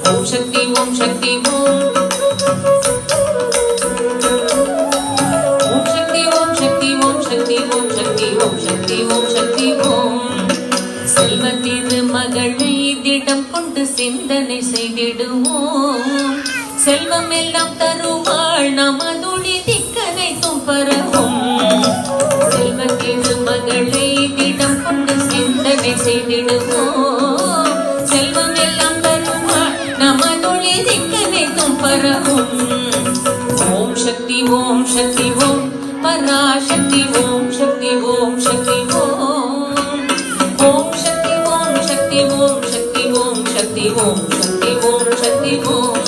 ஓம் சக்தி ஓம் சக்தி ஓம் ஓம் சக்தி ஓம் சக்தி ஓம் சக்தி ஓம் சக்தி ஓம் சக்தி ஓம் சக்தி ஓம் செல்வ திருமகளை திடம் கொண்டு சிந்தனை செய்திடுவோம் செல்வம் எல்லாம் தருவாள் நமதுளி திக்கனைத்தும் பரவும் செல்வ திருமகளை திடம் கொண்டு சிந்தனை செய்திடுவோம் செல்வம் எல்லாம் தருவாள் நமதுளி திக்கனைத்தும் பரவும் ஓம் சக்தி ஓம் சக்தி ஓம் பராசக்தி ஓம் சக்தி ஓம் சக்தி ஓம் ஓம் சக்தி ஓம் சக்தி ஓம் சக்தி ஓம் சக்தி ஓம் சக்தி ஓம் சக்தி ஓம்